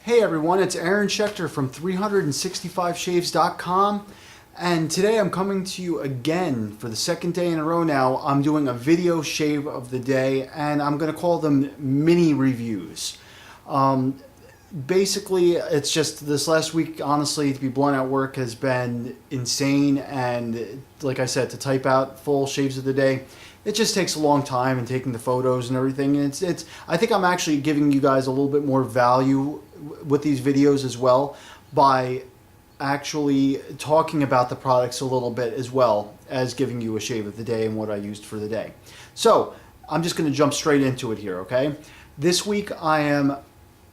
Hey everyone, it's Aaron Schechter from 365shaves.com, and today I'm coming to you again for the second day in a row now. I'm doing a video shave of the day, and I'm going to call them mini reviews. Basically, it's just this last week, honestly, to be blunt, at work has been insane, and like I said, to type out full shaves of the day, it just takes a long time, and taking the photos and everything. And I think I'm actually giving you guys a little bit more value with these videos as well by actually talking about the products a little bit as well as giving you a shave of the day and what I used for the day. So I'm just going to jump straight into it here, okay? This week I am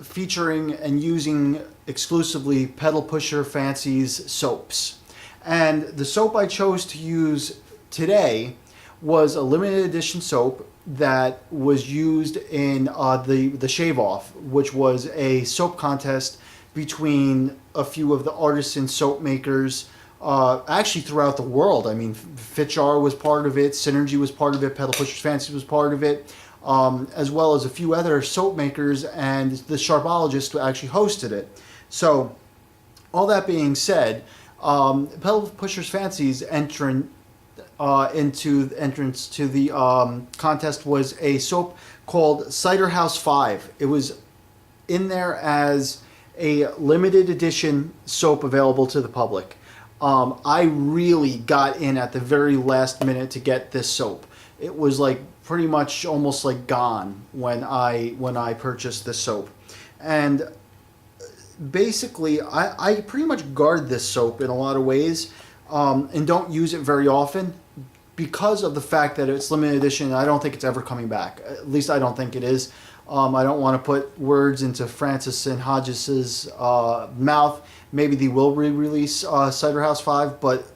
featuring and using exclusively Petal Pusher Fancies soaps. And the soap I chose to use today was a limited edition soap that was used in the Shave Off, which was a soap contest between a few of the artisan soap makers actually throughout the world. I mean, W.S.R was part of it, Synergy was part of it, Petal Pusher Fancies was part of it, as well as a few other soap makers, and the Sharbologist actually hosted it. So, all that being said, Petal Pusher Fancies entrance to the contest was a soap called Ciderhouse-5. It was in there as a limited edition soap available to the public. I really got in at the very last minute to get this soap. It was like pretty much almost like gone when I purchased this soap. And basically, I pretty much guard this soap in a lot of ways and don't use it very often because of the fact that it's limited edition. I don't think it's ever coming back. At least I don't think it is. I don't want to put words into Francis and Hodges's mouth. Maybe they will re-release Ciderhouse-5, but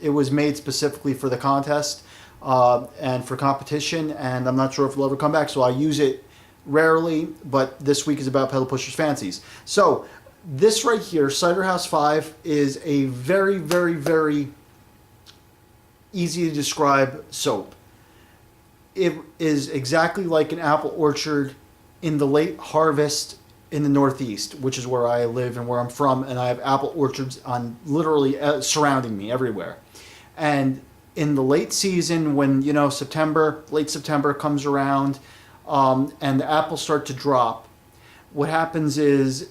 it was made specifically for the contest and for competition, and I'm not sure if it'll ever come back, so I use it rarely, but this week is about Petal Pusher's Fancies. So this right here, Ciderhouse-5, is a very, very, very easy to describe soap. It is exactly like an apple orchard in the late harvest in the Northeast, which is where I live and where I'm from, and I have apple orchards on literally surrounding me everywhere. And in the late season, when late September comes around, and the apples start to drop, what happens is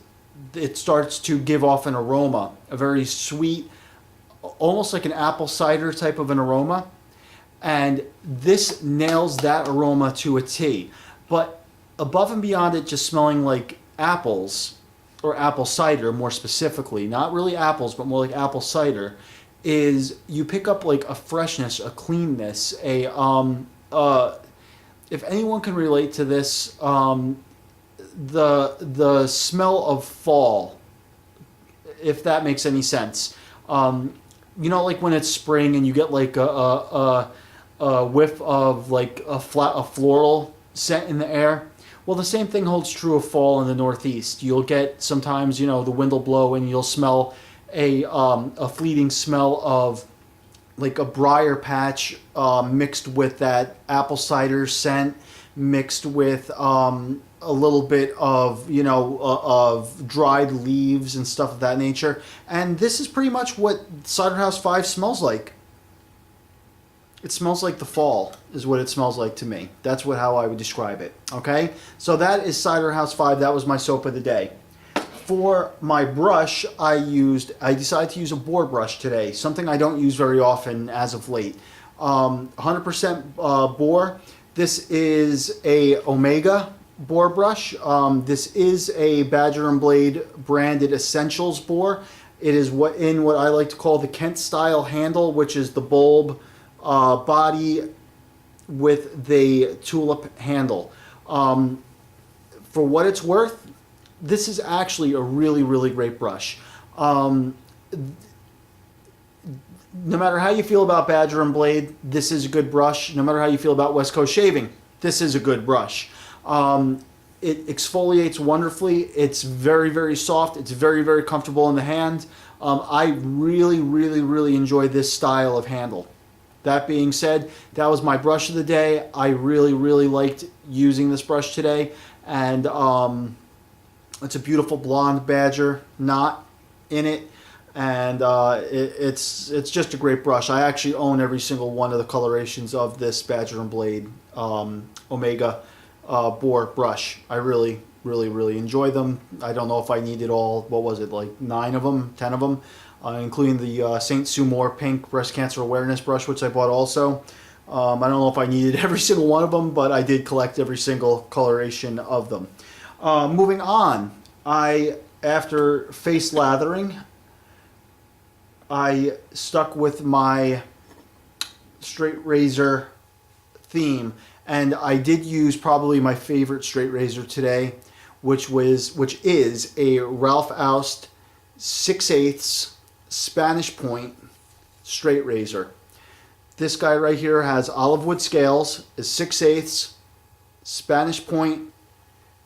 it starts to give off an aroma, a very sweet, almost like an apple cider type of an aroma, and this nails that aroma to a T. But above and beyond it just smelling like apples, or apple cider more specifically, not really apples but more like apple cider, is you pick up like a freshness, a cleanness, if anyone can relate to this, the smell of fall, if that makes any sense. Like when it's spring and you get like a whiff of like a floral scent in the air. Well, the same thing holds true of fall in the Northeast. You'll get sometimes, the wind will blow and you'll smell a fleeting smell of like a briar patch mixed with that apple cider scent, mixed with a little bit of of dried leaves and stuff of that nature. And this is pretty much what Ciderhouse-5 smells like. It smells like the fall is what it smells like to me. That's how I would describe it. Okay, so that is Ciderhouse-5. That was my soap of the day. For my brush, I decided to use a boar brush today, something I don't use very often as of late. 100% boar. This is a Omega boar brush. This is a Badger and Blade branded Essentials boar. It is what I like to call the Kent style handle, which is the bulb body with the tulip handle. For what it's worth, this is actually a really, really great brush. No matter how you feel about Badger and Blade, this is a good brush. No matter how you feel about West Coast shaving, this is a good brush. It exfoliates wonderfully. It's very, very soft. It's very, very comfortable in the hand. I really, really, really enjoy this style of handle. That being said, that was my brush of the day. I really, really liked using this brush today, and It's a beautiful blonde badger knot in it, and it's just a great brush. I actually own every single one of the colorations of this Badger and Blade Omega bore brush. I really enjoy them. I don't know if I needed all, what was it, like 9 of them, 10 of them, including the St. Sue Moore pink breast cancer awareness brush, which I bought also. I don't know if I needed every single one of them, but I did collect every single coloration of them. Moving on, after face lathering, I stuck with my straight razor theme, and I did use probably my favorite straight razor today, which is a Ralph Oust 6/8 Spanish point straight razor. This guy right here has olive wood scales, is 6/8 Spanish point,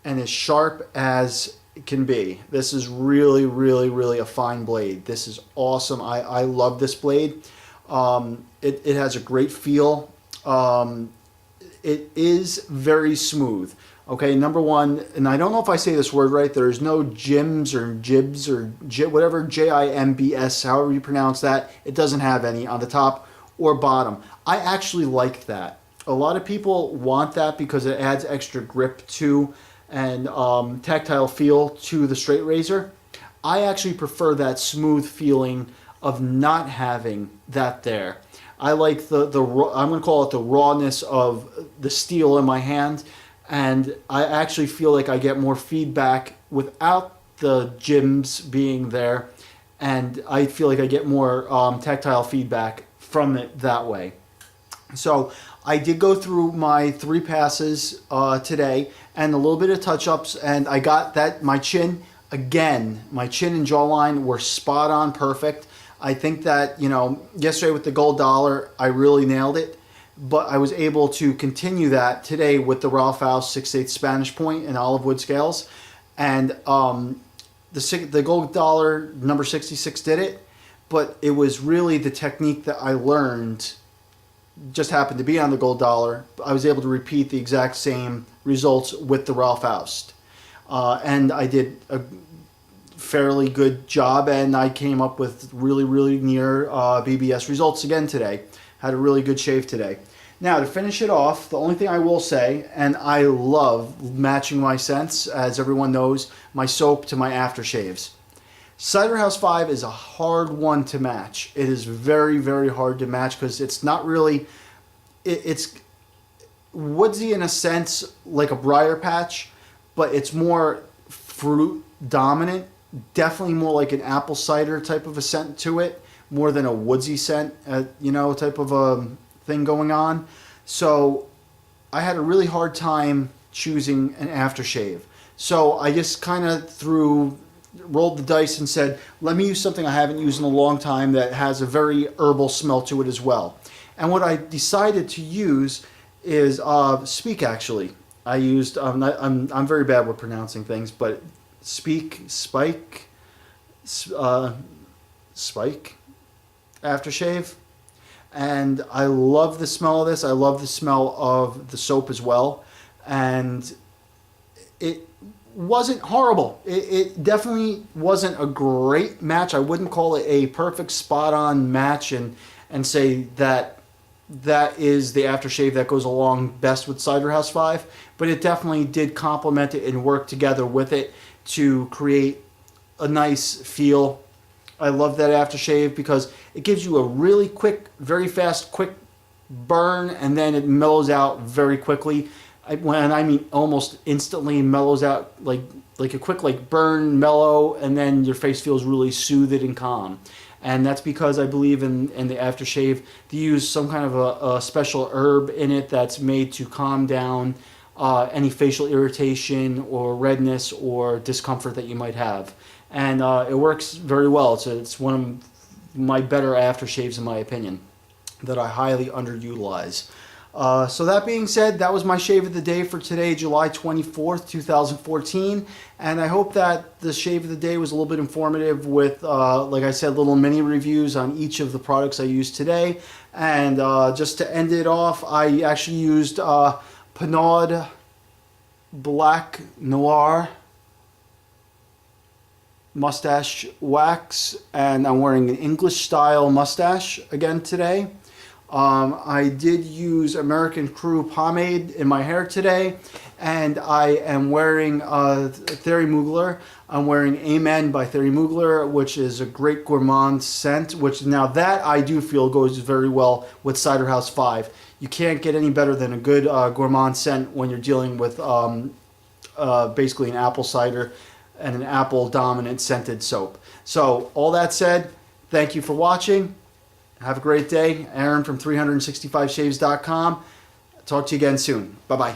and as sharp as it can be. This is really a fine blade. This is awesome. I love this blade. It has a great feel. It is very smooth. Okay, number one, and I don't know if I say this word right, there's no jims or jibs or whatever, Jimbs, however you pronounce that. It doesn't have any on the top or bottom. I actually like that. A lot of people want that because it adds extra grip to and tactile feel to the straight razor. I actually prefer that smooth feeling of not having that there. I like the I'm going to call it the rawness of the steel in my hand, and I actually feel like I get more feedback without the jims being there, and I feel like I get more tactile feedback from it that way. So I did go through my 3 passes today and a little bit of touch-ups, and I got that my chin and jawline were spot on perfect. I think that, yesterday with the gold dollar, I really nailed it, but I was able to continue that today with the Ralph Oust 6/8 Spanish point and olive wood scales, and the gold dollar number 66 did it, but it was really the technique that I learned just happened to be on the gold dollar. I was able to repeat the exact same results with the Ralph Oust, and I did a fairly good job, and I came up with really near BBS results again today. Had a really good shave today. Now to finish it off, the only thing I will say, and I love matching my scents, as everyone knows, my soap to my aftershaves. Ciderhouse-5 is a hard one to match. It is very hard to match because it's not really, it's woodsy in a sense, like a briar patch, but it's more fruit dominant. Definitely more like an apple cider type of a scent to it, more than a woodsy scent, type of a thing going on. So I had a really hard time choosing an aftershave. So I just kind of rolled the dice and said, let me use something I haven't used in a long time that has a very herbal smell to it as well. And what I decided to use is Speak, actually. I used, I'm very bad with pronouncing things, but Spike aftershave, and I love the smell of this. I love the smell of the soap as well, and it wasn't horrible. It definitely wasn't a great match. I wouldn't call it a perfect spot-on match and say that is the aftershave that goes along best with Ciderhouse-5, but it definitely did complement it and work together with it to create a nice feel. I love that aftershave because it gives you a really quick, very fast, quick burn, and then it mellows out very quickly. When I mean almost instantly mellows out, like a quick burn, mellow, and then your face feels really soothed and calm. And that's because I believe in the aftershave, they use some kind of a special herb in it that's made to calm down any facial irritation or redness or discomfort that you might have. And it works very well. It's one of my better aftershaves in my opinion that I highly underutilize. So that being said, that was my shave of the day for today, July 24th, 2014. And I hope that the shave of the day was a little bit informative with, like I said, little mini reviews on each of the products I used today. And just to end it off, I actually used Pinaud Black Noir mustache wax, and I'm wearing an English style mustache again today. I did use American Crew pomade in my hair today, and I am wearing Thierry Mugler. I'm wearing Amen by Thierry Mugler, which is a great gourmand scent, which now that I do feel goes very well with Ciderhouse-5. You can't get any better than a good gourmand scent when you're dealing with basically an apple cider and an apple dominant scented soap. So all that said, thank you for watching. Have a great day. Aaron from 365shaves.com. Talk to you again soon. Bye-bye.